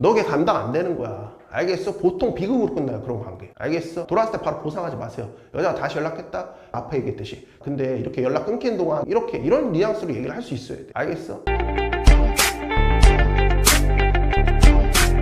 너 걔 감당 안 되는 거야. 알겠어? 보통 비극으로 끝나요, 그런 관계. 알겠어? 돌아왔을 때 바로 보상하지 마세요. 여자가 다시 연락했다? 앞에 얘기했듯이. 근데 이렇게 연락 끊긴 동안 이런 뉘앙스로 얘기를 할 수 있어야 돼. 알겠어?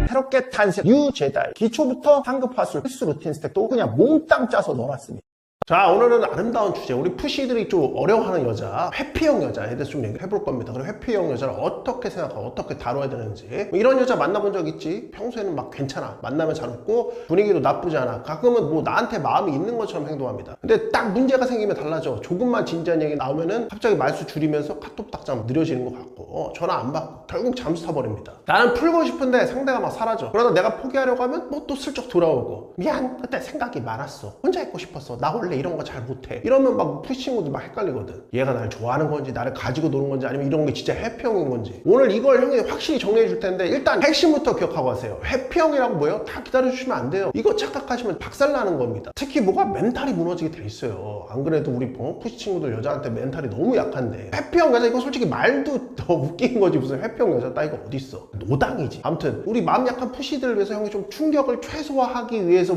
새롭게 탄생 유제달 기초부터 상급 화술 필수 루틴 스택도 그냥 몽땅 짜서 넣어놨습니다. 자, 오늘은 아름다운 주제, 우리 푸시들이 좀 어려워하는 여자, 회피형 여자에 대해서 좀 얘기를 해볼 겁니다. 그리고 회피형 여자를 어떻게 생각하고 어떻게 다뤄야 되는지. 이런 여자 만나본 적 있지? 평소에는 막 괜찮아, 만나면 잘 웃고 분위기도 나쁘지 않아, 가끔은 뭐 나한테 마음이 있는 것처럼 행동합니다. 근데 딱 문제가 생기면 달라져. 조금만 진지한 얘기 나오면은 갑자기 말수 줄이면서 카톡 답장 느려지는 것 같고 전화 안 받고 결국 잠수 타버립니다. 나는 풀고 싶은데 상대가 막 사라져. 그러다 내가 포기하려고 하면 뭐 또 슬쩍 돌아오고, 미안, 그때 생각이 많았어, 혼자 있고 싶었어, 나 원래 이런 거 잘 못해, 이러면 막 푸시 친구들 막 헷갈리거든. 얘가 나를 좋아하는 건지 나를 가지고 노는 건지 아니면 이런 게 진짜 회피형인 건지. 오늘 이걸 형이 확실히 정리해 줄 텐데 일단 핵심부터 기억하고 하세요. 회피형이라고 뭐예요? 다 기다려 주시면 안 돼요. 이거 착각하시면 박살나는 겁니다. 특히 뭐가 멘탈이 무너지게 돼 있어요. 안 그래도 우리 푸시 친구들 여자한테 멘탈이 너무 약한데, 회피형 여자 이거 솔직히 말도 더 웃긴 거지 무슨 회피형 여자 따위가 어딨어. 노당이지. 아무튼 우리 마음 약한 푸시들을 위해서 형이 좀 충격을 최소화하기 위해서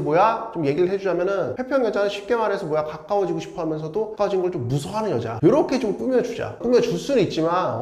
좀 얘기를 해주자면은, 회피형 여자는 쉽게 말해서 가까워지고 싶어 하면서도 가까워진 걸 좀 무서워하는 여자, 이렇게 좀 꾸며주자. 꾸며줄 수는 있지만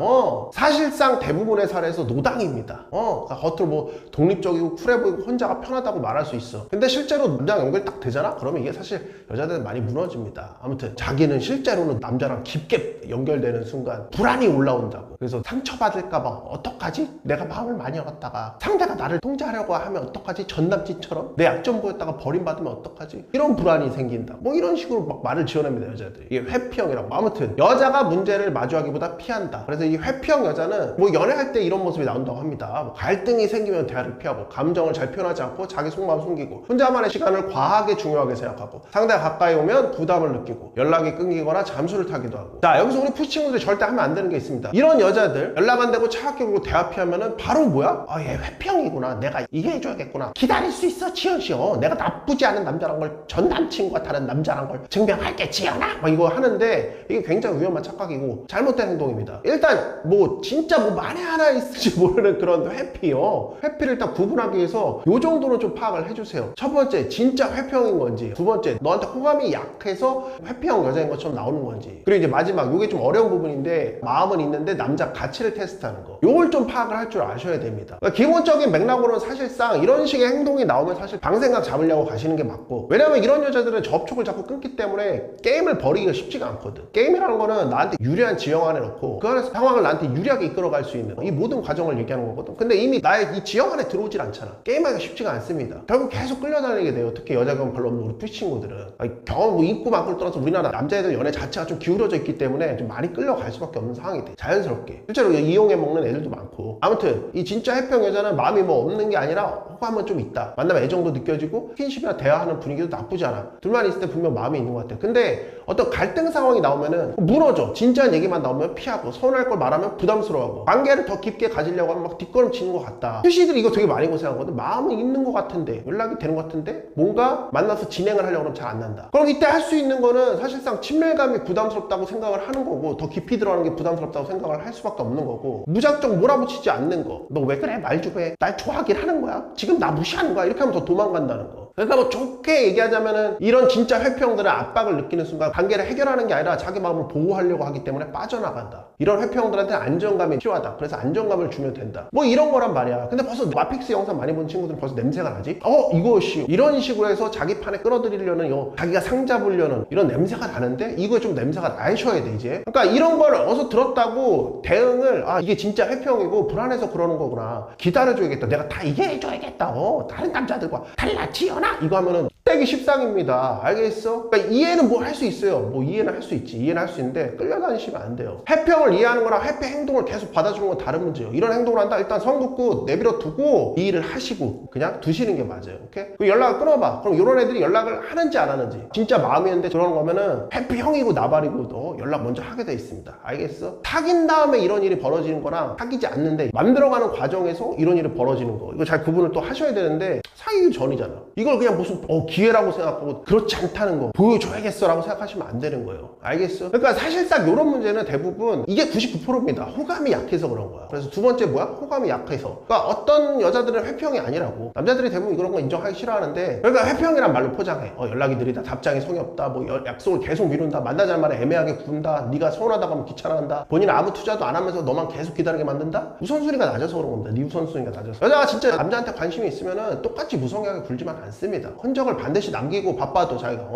사실상 대부분의 사례에서 노당입니다. 그러니까 겉으로 뭐 독립적이고 쿨해 보이고 혼자가 편하다고 말할 수 있어. 근데 실제로 남자랑 연결이 딱 되잖아? 그러면 이게 사실 여자들은 많이 무너집니다. 아무튼 자기는 실제로는 남자랑 깊게 연결되는 순간 불안이 올라온다고. 그래서 상처받을까봐 어떡하지? 내가 마음을 많이 열었다가 상대가 나를 통제하려고 하면 어떡하지? 전남친처럼 내 약점 보였다가 버림받으면 어떡하지? 이런 불안이 생긴다. 뭐 이런 식으로 막 말을 지어냅니다, 여자들이. 이게 회피형이라고. 아무튼 여자가 문제를 마주하기보다 피한다. 그래서 이 회피형 여자는 뭐 연애할 때 이런 모습이 나온다고 합니다. 뭐 갈등이 생기면 대화를 피하고, 감정을 잘 표현하지 않고 자기 속마음 숨기고, 혼자만의 시간을 과하게 중요하게 생각하고, 상대가 가까이 오면 부담을 느끼고 연락이 끊기거나 잠수를 타기도 하고. 자, 여기서 우리 푸시 친구들이 절대 하면 안 되는 게 있습니다. 이런 여자들 연락 안 되고 차갑게 굴고 대화 피하면은 바로 뭐야? 얘 회피형이구나, 내가 이게 해줘야겠구나, 기다릴 수 있어 지연씨, 내가 나쁘지 않은 남자란 걸, 전 남친과 다른 남자란 걸 증명할게 지연아, 막 이거 하는데 이게 굉장히 위험한 착각이고 잘못된 행동입니다. 일단 뭐 진짜 뭐 만에 하나 있을지 모르는 그런 회피요. 회피를 일단 구분하기 위해서 요 정도는 좀 파악을 해주세요. 첫 번째, 진짜 회피형인 건지, 두 번째, 너한테 호감이 약해서 회피형 여자인 것처럼 나오는 건지, 그리고 이제 마지막, 요게 좀 어려운 부분인데, 마음은 있는데 남자 가치를 테스트하는 거, 요걸 좀 파악을 할 줄 아셔야 됩니다. 그러니까 기본적인 맥락으로는 사실상 이런 식의 행동이 나오면 사실 방생각 잡으려고 가시는 게 맞고, 왜냐면 이런 여자들은 접촉을 자꾸 끊기 때문에 게임을 버리기가 쉽지가 않거든. 게임이라는 거는 나한테 유리한 지형 안에 넣고 그 안에서 상황을 나한테 유리하게 이끌어갈 수 있는 이 모든 과정을 얘기하는 거거든. 근데 이미 나의 이 지형 안에 들어오질 않잖아. 게임하기가 쉽지가 않습니다. 결국 계속 끌려다니게 돼요. 특히 여자 경험 별로 없는 우리 푸시 친구들은. 경험 뭐 있고 많고를 떠나서 우리나라 남자애들 연애 자체가 좀 기울어져 있기 때문에 좀 많이 끌려갈 수밖에 없는 상황이 돼, 자연스럽게. 실제로 이용해 먹는 애들도 많고. 아무튼 이 진짜 회피형 여자는 마음이 뭐 없는 게 아니라 호감은 좀 있다, 만나면 애정도 느껴지고 스킨십이나 대화하는 분위기도 나쁘지 않아. 둘만 있을 때 분명 마음이 있는 것 같아. 근데 어떤 갈등 상황이 나오면은 무너져. 진지한 얘기만 나오면 피하고, 서운할 걸 말하면 부담스러워하고, 관계를 더 깊게 가지려고 하면 막 뒷걸음치는 것 같다. 푸시들이 이거 되게 많이 고생하거든. 마음은 있는 것 같은데, 연락이 되는 것 같은데, 뭔가 만나서 진행을 하려고 하면 잘 안 난다. 그럼 이때 할 수 있는 거는 사실상 친밀감이 부담스럽다고 생각을 하는 거고, 더 깊이 들어가는 게 부담스럽다고 생각을 할 수밖에 없는 거고, 무작정 몰아붙이지 않는 거. 너 왜 그래? 말 좀 해. 날 좋아하긴 하는 거야? 지금 나 무시하는 거야? 이렇게 하면 더 도망간다는 거. 그러니까 뭐 좋게 얘기하자면은, 이런 진짜 회피형들은 압박을 느끼는 순간 관계를 해결하는 게 아니라 자기 마음을 보호하려고 하기 때문에 빠져나간다. 이런 회피형들한테는 안정감이 필요하다. 그래서 안정감을 주면 된다. 뭐 이런 거란 말이야. 근데 벌써 마픽스 영상 많이 본 친구들은 벌써 냄새가 나지? 이것이 이런 식으로 해서 자기 판에 끌어들이려는, 자기가 상 잡으려는 이런 냄새가 나는데, 이거에 좀 냄새가 나셔야 돼 이제. 그러니까 이런 걸 어서 들었다고 대응을, 이게 진짜 회피형이고 불안해서 그러는 거구나, 기다려줘야겠다, 내가 다 이해해줘야겠다, 다른 남자들과 달라 지연아, 이거 하면은 떼기 십상입니다. 알겠어? 그러니까 이해는 뭐 할 수 있어요. 뭐 이해는 할 수 있지. 이해는 할 수 있는데 끌려다니시면 안 돼요. 회피형을 이해하는 거랑 회피 행동을 계속 받아주는 건 다른 문제예요. 이런 행동을 한다, 일단 선 긋고 내버려 두고 이 일을 하시고 그냥 두시는 게 맞아요. 오케이? 그 연락을 끊어봐. 그럼 이런 애들이 연락을 하는지 안 하는지, 진짜 마음이 있는데 그러는 거면은 회피형이고 나발이고 너 연락 먼저 하게 돼 있습니다. 알겠어? 사귄 다음에 이런 일이 벌어지는 거랑 사귀지 않는데 만들어가는 과정에서 이런 일이 벌어지는 거, 이거 잘 구분을 또 하셔야 되는데, 사귀기 전이잖아. 이걸 그냥 무슨 기회 기회라고 생각하고 그렇지 않다는 거 보여줘야겠어 라고 생각하시면 안 되는 거예요. 알겠어? 그러니까 사실상 이런 문제는 대부분 이게 99%입니다. 호감이 약해서 그런 거야. 그래서 두 번째 뭐야? 호감이 약해서. 그러니까 어떤 여자들은 회피형이 아니라고. 남자들이 대부분 이런 거 인정하기 싫어하는데, 그러니까 회피형이란 말로 포장해. 연락이 느리다, 답장이 성의 없다, 뭐 약속을 계속 미룬다, 만나자는 말에 애매하게 군다, 네가 서운하다고 하면 귀찮아한다, 본인 아무 투자도 안 하면서 너만 계속 기다리게 만든다? 우선순위가 낮아서 그런 겁니다. 네 우선순위가 낮아서. 여자가 진짜 남자한테 관심이 있으면은 똑같이 무성하게 굴지만 않습니다. 흔적을 반드시 남기고, 바빠도 자기가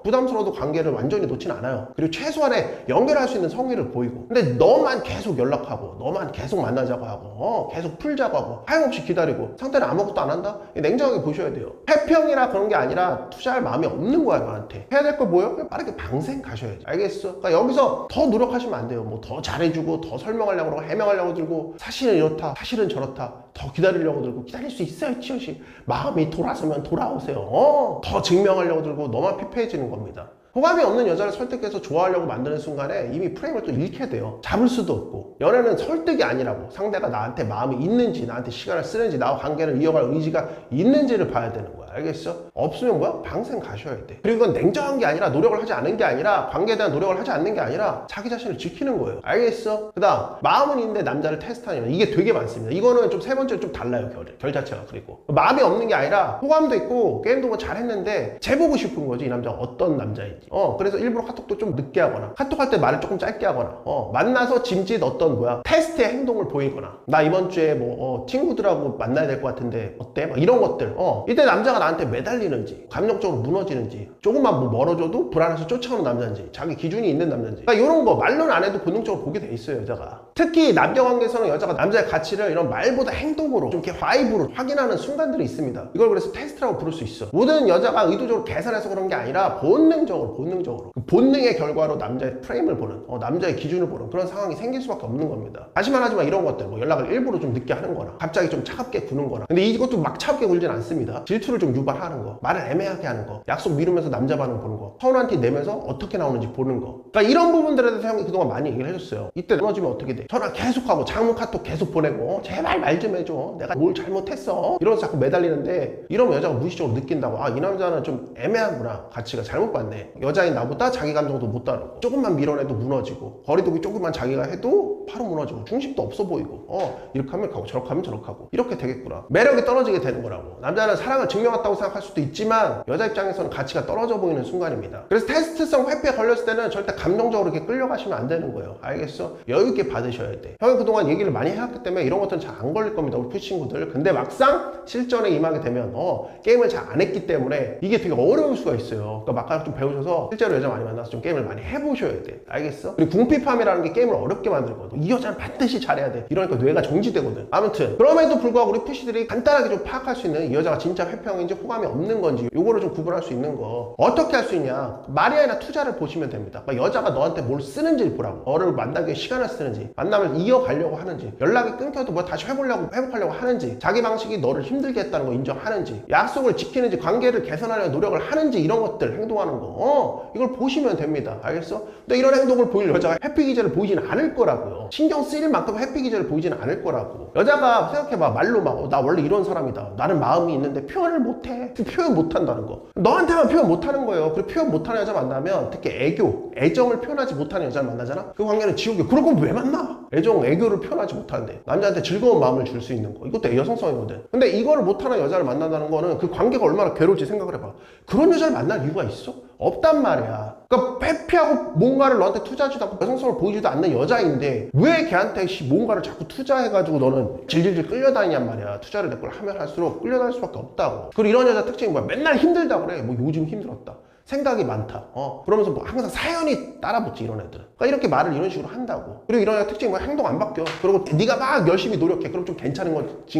부담스러워도 관계를 완전히 놓진 않아요. 그리고 최소한의 연결할 수 있는 성의를 보이고. 근데 너만 계속 연락하고, 너만 계속 만나자고 하고, 계속 풀자고 하고, 하염없이 기다리고, 상대는 아무것도 안 한다? 냉정하게 보셔야 돼요. 회피형이라 그런 게 아니라 투자할 마음이 없는 거야, 너한테. 해야 될 거 뭐예요? 그냥 빠르게 방생 가셔야지. 알겠어? 그러니까 여기서 더 노력하시면 안 돼요. 뭐 더 잘해주고, 더 설명하려고 그러고, 해명하려고 들고, 사실은 이렇다, 사실은 저렇다, 더 기다리려고 들고. 기다릴 수 있어요, 치요시. 마음이 돌아서면 돌아오세요. 더 증명하려고 들고 너만 피폐해지는 겁니다. 호감이 없는 여자를 설득해서 좋아하려고 만드는 순간에 이미 프레임을 또 잃게 돼요. 잡을 수도 없고. 연애는 설득이 아니라고. 상대가 나한테 마음이 있는지, 나한테 시간을 쓰는지, 나와 관계를 이어갈 의지가 있는지를 봐야 되는 거야. 알겠어? 없으면 뭐야? 방생 가셔야 돼. 그리고 이건 냉정한 게 아니라, 노력을 하지 않는 게 아니라, 관계에 대한 노력을 하지 않는 게 아니라 자기 자신을 지키는 거예요. 알겠어? 그 다음, 마음은 있는데 남자를 테스트하는, 이게 되게 많습니다. 이거는 좀 세 번째로 좀 달라요. 결 자체가. 그리고 마음이 없는 게 아니라 호감도 있고 게임도 뭐 잘했는데 재보고 싶은 거지, 이 남자가 어떤 남자인지. 그래서 일부러 카톡도 좀 늦게 하거나, 카톡 할 때 말을 조금 짧게 하거나, 만나서 짐짓 어떤 테스트의 행동을 보이거나, 나 이번 주에 뭐 친구들하고 만나야 될 것 같은데 어때? 막 이런 것들. 이때 남자가 나한테 매달리는지, 감정적으로 무너지는지, 조금만 뭐 멀어져도 불안해서 쫓아오는 남자인지, 자기 기준이 있는 남자인지, 그러니까 이런 거 말로는 안 해도 본능적으로 보게 돼 있어요, 여자가. 특히 남녀 관계에서는 여자가 남자의 가치를 이런 말보다 행동으로, 좀 이렇게 바이브로 확인하는 순간들이 있습니다. 이걸 그래서 테스트라고 부를 수 있어. 모든 여자가 의도적으로 계산해서 그런 게 아니라 본능적으로 그 본능의 결과로 남자의 프레임을 보는, 남자의 기준을 보는 그런 상황이 생길 수밖에 없는 겁니다. 다시만 하지만 이런 것들, 뭐 연락을 일부러 좀 늦게 하는 거나, 갑자기 좀 차갑게 구는 거나. 근데 이것도 막 차갑게 굴진 않습니다. 질투를 좀 유발하는 거, 말을 애매하게 하는 거, 약속 미루면서 남자 반응 보는 거, 서운한 티 내면서 어떻게 나오는지 보는 거. 그러니까 이런 부분들에 대해서 형이 그동안 많이 얘기를 해줬어요. 이때 무너지면 어떻게 돼? 전화 계속하고, 장문 카톡 계속 보내고, 제발 말 좀 해줘, 내가 뭘 잘못했어, 이러면서 자꾸 매달리는데, 이러면 여자가 무의식적으로 느낀다고. 이 남자는 좀 애매하구나, 가치가 잘못 봤네. 여자인 나보다 자기 감정도 못 다루고, 조금만 밀어내도 무너지고, 거리두기 조금만 자기가 해도 바로 무너지고, 중심도 없어 보이고, 이렇게 하면 가고 저렇게 하면 저렇게 하고, 이렇게 되겠구나. 매력이 떨어지게 되는 거라고. 남자는 사랑을 증명했다고 생각할 수도 있지만 여자 입장에서는 가치가 떨어져 보이는 순간입니다. 그래서 테스트성 회피에 걸렸을 때는 절대 감정적으로 이렇게 끌려가시면 안 되는 거예요. 알겠어? 여유 있게 받으셔야 돼. 형이 그동안 얘기를 많이 해왔기 때문에 이런 것들은 잘 안 걸릴 겁니다, 우리 푸시 친구들. 근데 막상 실전에 임하게 되면 게임을 잘 안 했기 때문에 이게 되게 어려울 수가 있어요. 그러니까 막상 좀 배우셔서 실제로 여자 많이 만나서 좀 게임을 많이 해보셔야 돼. 알겠어? 그리고 궁핍함이라는 게 게임을 어렵게 만들거든. 이 여자는 반드시 잘해야 돼. 이러니까 뇌가 정지되거든. 아무튼 그럼에도 불구하고 우리 푸시들이 간단하게 좀 파악할 수 있는, 이 여자가 진짜 회피형인지 호감이 없는 건지, 요거를 좀 구분할 수 있는 거 어떻게 할 수 있냐? 말이 아니라 투자를 보시면 됩니다. 그러니까 여자가 너한테 뭘 쓰는지를 보라고. 너를 만나기 위해 시간을 쓰는지, 만남을 이어가려고 하는지, 연락이 끊겨도 뭐 다시 회복하려고 하는지, 자기 방식이 너를 힘들게 했다는 거 인정하는지, 약속을 지키는지, 관계를 개선하려는 노력을 하는지, 이런 것들 행동하는 거 이걸 보시면 됩니다. 알겠어? 근데 이런 행동을 보일 여자가 회피 기제를 보이진 않을 거라고요. 신경 쓰일 만큼 회피 기제를 보이지는 않을 거라고. 여자가 생각해봐. 말로 막 나 원래 이런 사람이다, 나는 마음이 있는데 표현을 못해. 표현 못한다는 거. 너한테만 표현 못하는 거예요. 그리고 표현 못하는 여자 만나면, 특히 애정을 표현하지 못하는 여자를 만나잖아? 그 관계는 지옥이야. 그런 건 왜 만나? 애교를 표현하지 못하는데 남자한테 즐거운 마음을 줄 수 있는 거, 이것도 여성성이거든. 근데 이거를 못하는 여자를 만난다는 거는 그 관계가 얼마나 괴로울지 생각을 해봐. 그런 여자를 만날 이유가 있어? 없단 말이야. 그러니까 회피하고 뭔가를 너한테 투자하지도 않고 여성성을 보이지도 않는 여자인데 왜 걔한테 뭔가를 자꾸 투자해가지고 너는 질질질 끌려다니냔 말이야. 투자를 내 걸 하면 할수록 끌려다닐 수밖에 없다고. 그리고 이런 여자 특징이 뭐야? 맨날 힘들다고 그래. 뭐 요즘 힘들었다, 생각이 많다, 그러면서 뭐 항상 사연이 따라붙지, 이런 애들은. 그러니까 이렇게 말을 이런 식으로 한다고. 그리고 이런 애들 특징이 뭐야? 행동 안 바뀌어. 그리고 네가 막 열심히 노력해. 그럼 좀 괜찮은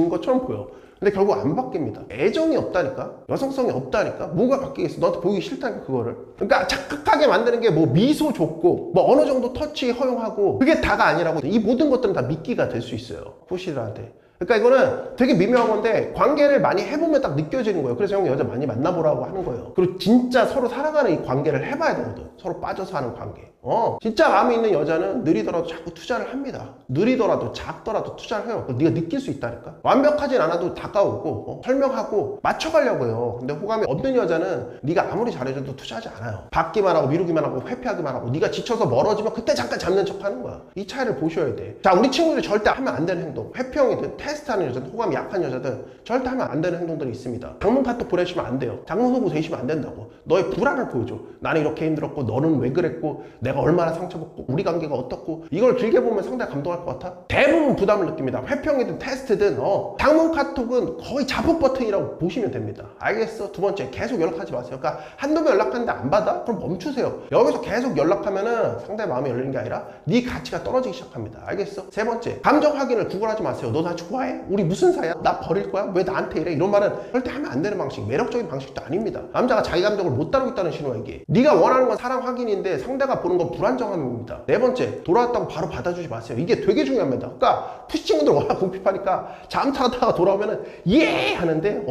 것처럼 보여. 근데 결국 안 바뀝니다. 애정이 없다니까? 여성성이 없다니까? 뭐가 바뀌겠어? 너한테 보이기 싫다니까, 그거를. 그러니까 착각하게 만드는 게 뭐 미소 좋고, 뭐 어느 정도 터치 허용하고, 그게 다가 아니라고. 이 모든 것들은 다 미끼가 될 수 있어요, 푸시들한테. 그러니까 이거는 되게 미묘한 건데 관계를 많이 해보면 딱 느껴지는 거예요. 그래서 형 여자 많이 만나보라고 하는 거예요. 그리고 진짜 서로 살아가는 이 관계를 해봐야 되거든. 서로 빠져서 하는 관계. 진짜 마음이 있는 여자는 느리더라도 자꾸 투자를 합니다. 느리더라도 작더라도 투자를 해요. 네가 느낄 수 있다니까. 완벽하진 않아도 다가오고 설명하고 맞춰가려고 해요. 근데 호감이 없는 여자는 네가 아무리 잘해줘도 투자하지 않아요. 받기만 하고 미루기만 하고 회피하기만 하고 네가 지쳐서 멀어지면 그때 잠깐 잡는 척 하는 거야. 이 차이를 보셔야 돼. 자, 우리 친구들 절대 하면 안 되는 행동. 회피형이든 테스트하는 여자든 호감이 약한 여자든 절대 하면 안 되는 행동들이 있습니다. 장문 카톡 보내시면 안 돼요. 장문 후보 되시면 안 된다고. 너의 불안을 보여줘. 나는 이렇게 힘들었고 너는 왜 그랬고 내가 얼마나 상처받고 우리 관계가 어떻고. 이걸 길게 보면 상당히 감동할 것 같아? 대부분 부담을 느낍니다. 회피형이든 테스트든 장문 카톡은 거의 자폭 버튼이라고 보시면 됩니다. 알겠어? 두 번째, 계속 연락하지 마세요. 그러니까 한두 번 연락하는데 안 받아? 그럼 멈추세요. 여기서 계속 연락하면은 상대의 마음이 열리는 게 아니라 네 가치가 떨어지기 시작합니다. 알겠어? 세 번째, 감정 확인을 구걸하지 마세요. 너 나 좋아해? 우리 무슨 사이야? 나 버릴 거야? 왜 나한테 이래? 이런 말은 절대 하면 안 되는 방식, 매력적인 방식도 아닙니다. 남자가 자기 감정을 못 다루고 있다는 신호야 이게. 네가 원하는 건 사랑 확인인데 상대가 보는 건 불안정함입니다. 네 번째, 돌아왔다고 바로 받아주지 마세요. 이게 되게 중요합니다. 그러니까 푸시친구들 워낙 궁핍하니까 잠타다가 돌아오면은 예 하는데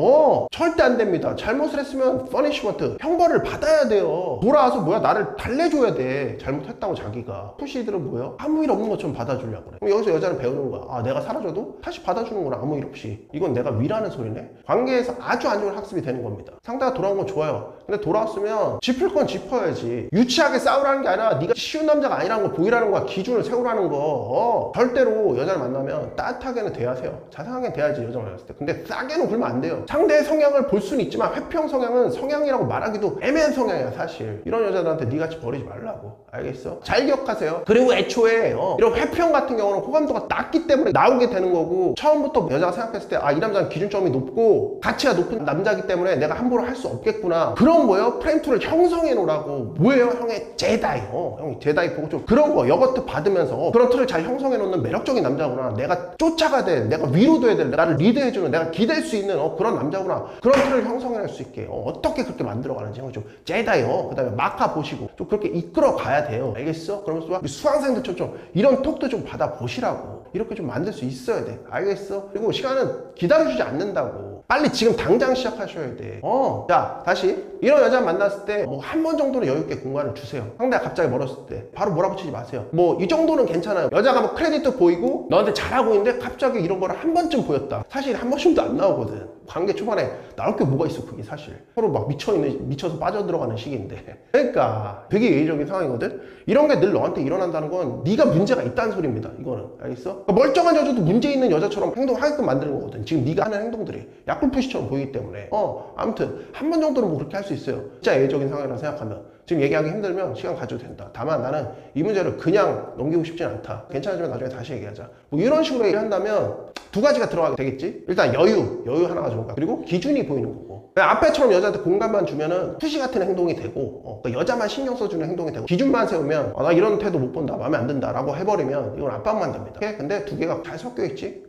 절대 안 됩니다. 잘못을 했으면 퍼니시먼트, 형벌을 받아야 돼요. 돌아와서 뭐야, 나를 달래줘야 돼. 잘못했다고 자기가. 푸시들은 뭐예요? 아무 일 없는 것처럼 받아주려고 그래. 그럼 여기서 여자는 배우는 거야. 아, 내가 사라져도 다시 받아주는구나, 아무 일 없이. 이건 내가 위라는 소리네. 관계에서 아주 안 좋은 학습이 되는 겁니다. 상대가 돌아온 건 좋아요. 근데 돌아왔으면 짚을 건 짚어야지. 유치하게 싸우라는 게 아니라 네가 쉬운 남자가 아니라는 거 보이라는 거야. 기준을 세우라는 거. 절대로 여자를 만나면 따뜻하게는 대하세요. 자상하게 대하지, 여자 만났을 때. 근데 싸게는 굴면 안 돼요. 상대의 성향을 볼 수는 있지만 회피형 성향은 성향이라고 말하기도 애매한 성향이야 사실. 이런 여자들한테 니같이 버리지 말라고. 알겠어? 잘 기억하세요. 그리고 애초에 이런 회피형 같은 경우는 호감도가 낮기 때문에 나오게 되는 거고, 처음부터 여자가 생각했을 때 아, 이 남자는 기준점이 높고 가치가 높은 남자이기 때문에 내가 함부로 할 수 없겠구나, 그런 뭐예요? 프레임툴을 형성해 놓으라고. 뭐예요? 형의 제다이. 형이 제다이 보고 좀 그런 거 여거트 받으면서 그런 틀을 잘 형성해 놓는 매력적인 남자구나. 내가 쫓아가야 돼, 내가 위로돼야 돼, 나를 리드해주는, 내가 기댈 수 있는 그런 남자구나. 그런 틀을 형성해낼 수 있게 어떻게 그렇게 만들어가는지 형이 좀 제다이. 그 다음에 마카 보시고 좀 그렇게 이끌어 가야 돼요. 알겠어? 그러면서 수강생들처럼 좀 이런 톡도 좀 받아보시라고. 이렇게 좀 만들 수 있어야 돼. 알겠어? 그리고 시간은 기다려주지 않는다고. 빨리 지금 당장 시작하셔야 돼. 자, 다시 이런 여자 만났을 때 뭐 한 번 정도는 여유있게 공간을 주세요. 상대가 갑자기 멀었을 때 바로 몰아붙이지 마세요. 뭐 이 정도는 괜찮아요. 여자가 뭐 크레딧도 보이고 너한테 잘하고 있는데 갑자기 이런 거를 한 번쯤 보였다. 사실 한 번쯤도 안 나오거든. 관계 초반에 나올 게 뭐가 있어. 그게 사실 서로 막 미쳐서 빠져들어가는 시기인데. 그러니까 되게 예의적인 상황이거든. 이런 게 늘 너한테 일어난다는 건 네가 문제가 있다는 소리입니다. 이거는. 알겠어? 그러니까 멀쩡한 여자도 문제 있는 여자처럼 행동하게끔 만드는 거거든. 지금 네가 하는 행동들이 약불푸시처럼 보이기 때문에. 아무튼 한 번 정도는 뭐 그렇게 할 수 있어요. 진짜 예의적인 상황이라고 생각하면. 지금 얘기하기 힘들면 시간 가져도 된다. 다만 나는 이 문제를 그냥 넘기고 싶진 않다. 괜찮아지면 나중에 다시 얘기하자. 뭐 이런 식으로 얘기한다면 두 가지가 들어가게 되겠지. 일단 여유 하나가 좋은 거야. 그리고 기준이 보이는 거고. 앞에처럼 여자한테 공간만 주면은 푸시 같은 행동이 되고, 그러니까 여자만 신경 써주는 행동이 되고, 기준만 세우면 나 이런 태도 못 본다, 마음에 안 든다 라고 해버리면 이건 압박만 됩니다. 근데 두 개가 잘 섞여 있지.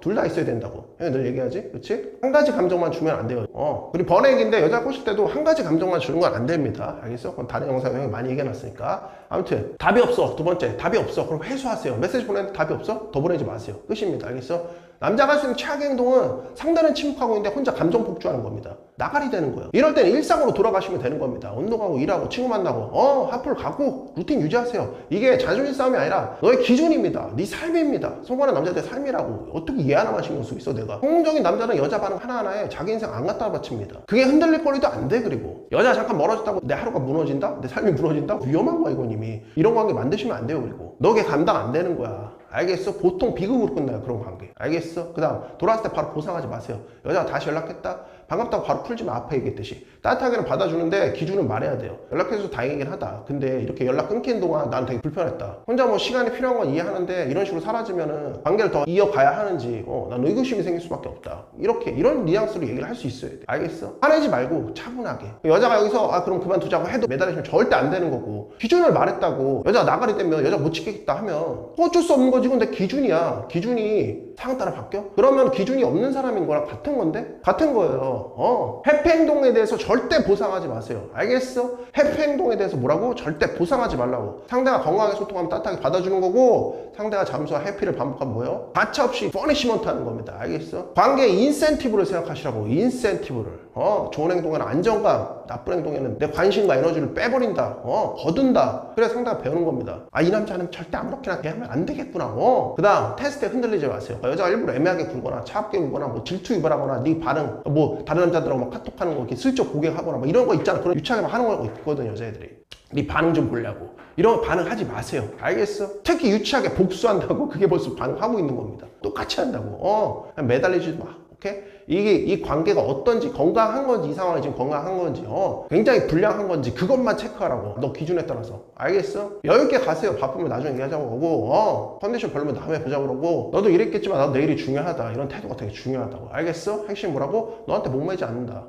둘 다 있어야 된다고 늘 얘기하지. 그렇지? 한 가지 감정만 주면 안 돼요. 그리고 번외기인데 여자 꼬실 때도 한 가지 감정만 주는 건 안 됩니다. 알겠어? 그건 다른 영상에 형이 많이 얘기해놨으니까. 아무튼 답이 없어. 두 번째, 답이 없어. 그럼 회수하세요. 메시지 보내는데 답이 없어? 더 보내지 마세요. 끝입니다. 알겠어? 남자가 할 수 있는 최악의 행동은 상대는 침묵하고 있는데 혼자 감정 폭주하는 겁니다. 나가리 되는 거예요. 이럴 때는 일상으로 돌아가시면 되는 겁니다. 운동하고 일하고 친구 만나고 하프를 가고 루틴 유지하세요. 이게 자존심 싸움이 아니라 너의 기준입니다. 네 삶입니다. 성공하는 남자들의 삶이라고. 어떻게 얘 하나만 신경 쓰고 있어 내가. 성공적인 남자는 여자 반응 하나하나에 자기 인생 안 갖다 바칩니다. 그게 흔들릴 거리도 안 돼. 그리고 여자 잠깐 멀어졌다고 내 하루가 무너진다? 내 삶이 무너진다? 위험한 거야 이건 이미. 이런 관계 만드시면 안 돼요. 그리고 너게 감당 안 되는 거야. 알겠어? 보통 비극으로 끝나요, 그런 관계. 알겠어? 그 다음 돌아왔을 때 바로 보상하지 마세요. 여자가 다시 연락했다? 반갑다고 바로 풀지 마. 앞에 얘기했듯이 따뜻하게는 받아주는데 기준은 말해야 돼요. 연락해서 다행이긴 하다. 근데 이렇게 연락 끊긴 동안 난 되게 불편했다. 혼자 뭐 시간이 필요한 건 이해하는데 이런 식으로 사라지면은 관계를 더 이어가야 하는지 난 의구심이 생길 수밖에 없다. 이런 뉘앙스로 얘기를 할 수 있어야 돼. 알겠어? 화내지 말고 차분하게. 여자가 여기서 그럼 그만두자고 해도 매달리시면 절대 안 되는 거고, 기준을 말했다고 여자가 나가리 되면 여자 못 지키겠다 하면 어쩔 수 없는 거지. 이건 내 기준이야. 기준이 상황 따라 바뀌어? 그러면 기준이 없는 사람인 거랑 같은 건데? 같은 거예요. 해피 행동에 대해서 절대 보상하지 마세요. 알겠어? 해피 행동에 대해서 뭐라고? 절대 보상하지 말라고. 상대가 건강하게 소통하면 따뜻하게 받아주는 거고, 상대가 잠수와 해피를 반복하면 뭐예요? 가차없이 퍼니시먼트 하는 겁니다. 알겠어? 관계의 인센티브를 생각하시라고. 인센티브를. 좋은 행동에는 안정감, 나쁜 행동에는 내 관심과 에너지를 빼버린다. 거둔다. 그래 상대가 배우는 겁니다. 아, 이 남자는 절대 아무렇게나 하면 안 되겠구나. 그 다음 테스트에 흔들리지 마세요. 여자가 일부러 애매하게 굴거나 차갑게 굴거나 뭐 질투 유발하거나 네 반응 뭐 다른 남자들하고 막 카톡하는 거 이렇게 슬쩍 고객하거나 뭐 이런 거 있잖아. 그런 유치하게 막 하는 거 있거든 여자애들이. 네 반응 좀 보려고. 이런 거 반응하지 마세요. 알겠어? 특히 유치하게 복수한다고 그게 벌써 반응하고 있는 겁니다. 똑같이 한다고. 그냥 매달리지 마. 오케이? 이 관계가 어떤지, 건강한 건지, 이 상황이 지금 건강한 건지, 굉장히 불량한 건지, 그것만 체크하라고. 너 기준에 따라서. 알겠어? 여유있게 가세요. 바쁘면 나중에 얘기하자고 하고, 컨디션 별로면 다음에 보자고 그러고, 너도 이랬겠지만 나도 내일이 중요하다. 이런 태도가 되게 중요하다고. 알겠어? 핵심 뭐라고? 너한테 목매지 않는다.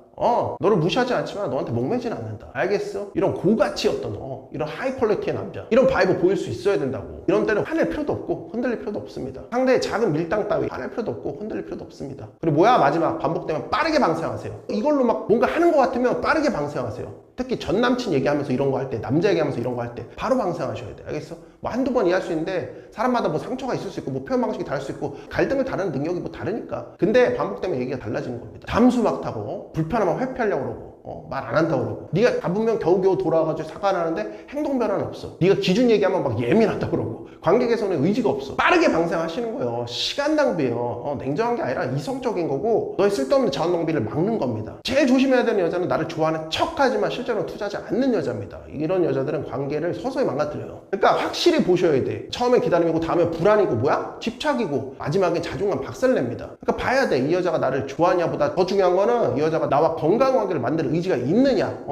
너를 무시하지 않지만 너한테 목매지는 않는다. 알겠어? 이런 고가치 어떤, 이런 하이 퀄리티의 남자. 이런 바이브 보일 수 있어야 된다고. 이런 때는 화낼 필요도 없고, 흔들릴 필요도 없습니다. 상대의 작은 밀당 따위 화낼 필요도 없고, 흔들릴 필요도 없습니다. 그리고 뭐야? 마지막. 반복되면 빠르게 방생하세요. 이걸로 막 뭔가 하는 것 같으면 빠르게 방생하세요. 특히 전 남친 얘기하면서 이런 거 할 때, 남자 얘기하면서 이런 거 할 때 바로 방생하셔야 돼. 알겠어? 뭐 한두 번 이해할 수 있는데 사람마다 뭐 상처가 있을 수 있고 뭐 표현 방식이 다를 수 있고 갈등을 다루는 능력이 뭐 다르니까. 근데 반복되면 얘기가 달라지는 겁니다. 잠수 막 타고 불편하면 회피하려고 그러고 말 안 한다고 그러고 네가 잡으면 겨우겨우 돌아와가지고 사과를 하는데 행동 변화는 없어. 네가 기준 얘기하면 막 예민하다고 그러고 관계 개선에 의지가 없어. 빠르게 방생하시는 거예요. 시간 낭비예요. 냉정한 게 아니라 이성적인 거고 너의 쓸데없는 자원 낭비를 막는 겁니다. 제일 조심해야 되는 여자는 나를 좋아하는 척하지만 실제로 투자하지 않는 여자입니다. 이런 여자들은 관계를 서서히 망가뜨려요. 그러니까 확실히 보셔야 돼. 처음엔 기다림이고 다음에 불안이고 뭐야? 집착이고 마지막엔 자존감 박살냅니다. 그러니까 봐야 돼. 이 여자가 나를 좋아하냐보다 더 중요한 거는 이 여자가 나와 건강한 관계를 만들 의지가 있느냐.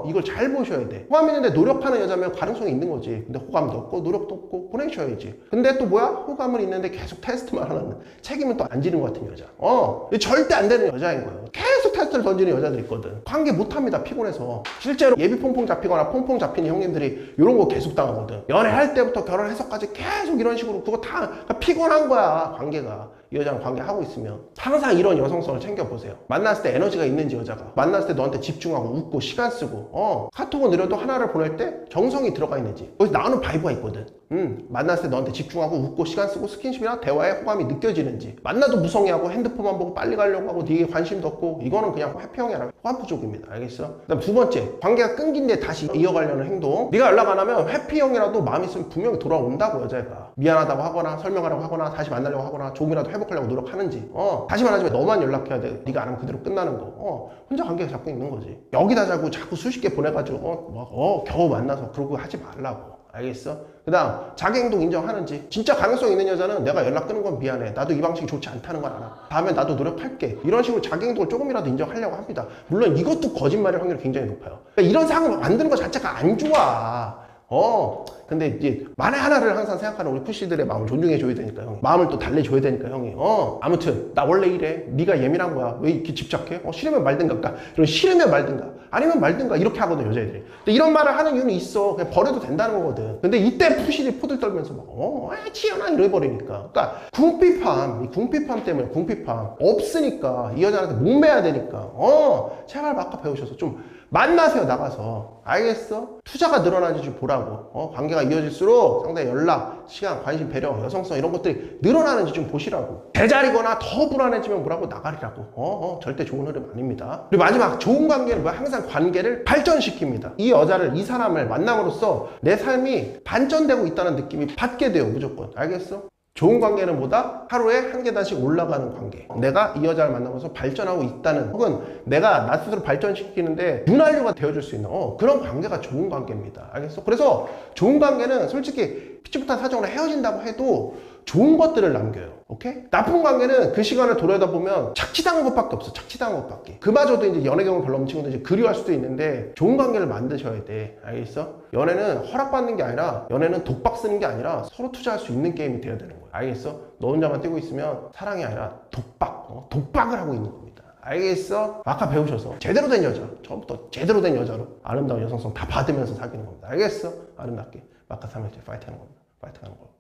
이걸 잘 보셔야 돼. 호감 있는데 노력하는 여자면 가능성이 있는 거지. 근데 호감도 없고 노력도 없고 보내셔야지. 근데 또 뭐야? 호감은 있는데 계속 테스트만 하는, 책임은 또 안 지는 것 같은 여자. 절대 안 되는 여자인 거예요. 계속 테스트를 던지는 여자들 있거든. 관계 못합니다. 피곤해서. 실제로 예비 퐁퐁 잡히거나 퐁퐁 잡히는 형님들이 이런 거 계속 당하거든. 연애할 때부터 결혼해서까지 계속 이런 식으로 그거 다 피곤한 거야. 관계가. 이 여자랑 관계하고 있으면 항상 이런 여성성을 챙겨보세요. 만났을 때 에너지가 있는지 여자가 만났을 때 너한테 집중하고 웃고 시간 쓰고 카톡은 느려도 하나를 보낼 때 정성이 들어가 있는지 거기서 나오는 바이브가 있거든. 만났을 때 너한테 집중하고 웃고 시간 쓰고 스킨십이나 대화에 호감이 느껴지는지. 만나도 무성의하고 핸드폰만 보고 빨리 가려고 하고 네게 관심도 없고 이거는 그냥 회피형이 아니라 호감 부족입니다. 알겠어? 그다음 두 번째, 관계가 끊긴데 다시 이어가려는 행동. 네가 연락 안 하면 회피형이라도 마음이 있으면 분명히 돌아온다고. 여자애가 미안하다고 하거나 설명하라고 하거나 다시 만나려고 하거나 조금이라도 회복하려고 노력하는지. 다시 말하지만 너만 연락해야 돼. 네가 안 하면 그대로 끝나는 거. 혼자 관계가 잡고 있는 거지. 여기다 자꾸 수십 개 보내가지고 겨우 만나서 그러고 하지 말라고. 알겠어? 그 다음 자기 행동 인정하는지. 진짜 가능성 있는 여자는 내가 연락 끊은 건 미안해, 나도 이 방식이 좋지 않다는 걸 알아, 다음에 나도 노력할게, 이런 식으로 자기 행동을 조금이라도 인정하려고 합니다. 물론 이것도 거짓말일 확률이 굉장히 높아요. 그러니까 이런 상황을 만드는 것 자체가 안 좋아. 근데 이제 만에 하나를 항상 생각하는 우리 푸시들의 마음을 존중해 줘야 되니까 형이, 마음을 또 달래줘야 되니까 형이. 아무튼 나 원래 이래, 네가 예민한 거야, 왜 이렇게 집착해? 싫으면 말든가. 그러니까 이런 싫으면 말든가 아니면 말든가 이렇게 하거든 여자애들이. 근데 이런 말을 하는 이유는 있어. 그냥 버려도 된다는 거거든. 근데 이때 푸시들이 포들 떨면서 막 치연아 이래버리니까. 그러니까 궁핍함, 이 궁핍함 때문에. 궁핍함 없으니까 이 여자한테 목매야 되니까 제발 아까 배우셔서 좀 만나세요. 나가서. 알겠어? 투자가 늘어나는지 좀 보라고. 관계가 이어질수록 상대의 연락, 시간, 관심, 배려, 여성성 이런 것들이 늘어나는지 좀 보시라고. 제자리거나 더 불안해지면 뭐라고? 나가리라고. 절대 좋은 흐름 아닙니다. 그리고 마지막, 좋은 관계는 뭐야? 항상 관계를 발전시킵니다. 이 여자를, 이 사람을 만남으로써 내 삶이 반전되고 있다는 느낌이 받게 돼요. 무조건. 알겠어? 좋은 관계는 뭐다? 하루에 한 계단씩 올라가는 관계. 내가 이 여자를 만나면서 발전하고 있다는, 혹은 내가 나 스스로 발전시키는데 윤활유가 되어줄 수 있는 그런 관계가 좋은 관계입니다. 알겠어? 그래서 좋은 관계는 솔직히 피치못한 사정으로 헤어진다고 해도 좋은 것들을 남겨요. 오케이? 나쁜 관계는 그 시간을 돌아다보면 착취당한 것밖에 없어. 착취당한 것밖에. 그마저도 이제 연애 경험 별로 없는 친구들 이제 그리워할 수도 있는데 좋은 관계를 만드셔야 돼. 알겠어? 연애는 허락받는 게 아니라, 연애는 독박 쓰는 게 아니라 서로 투자할 수 있는 게임이 돼야 되는 거야. 알겠어? 너 혼자만 뛰고 있으면 사랑이 아니라 독박, 독박을 하고 있는 겁니다. 알겠어? 아까 배우셔서 제대로 된 여자, 처음부터 제대로 된 여자로 아름다운 여성성 다 받으면서 사귀는 겁니다. 알겠어? 아름답게 마카 3일째 파이팅 하는 겁니다. 파이팅 하는 거.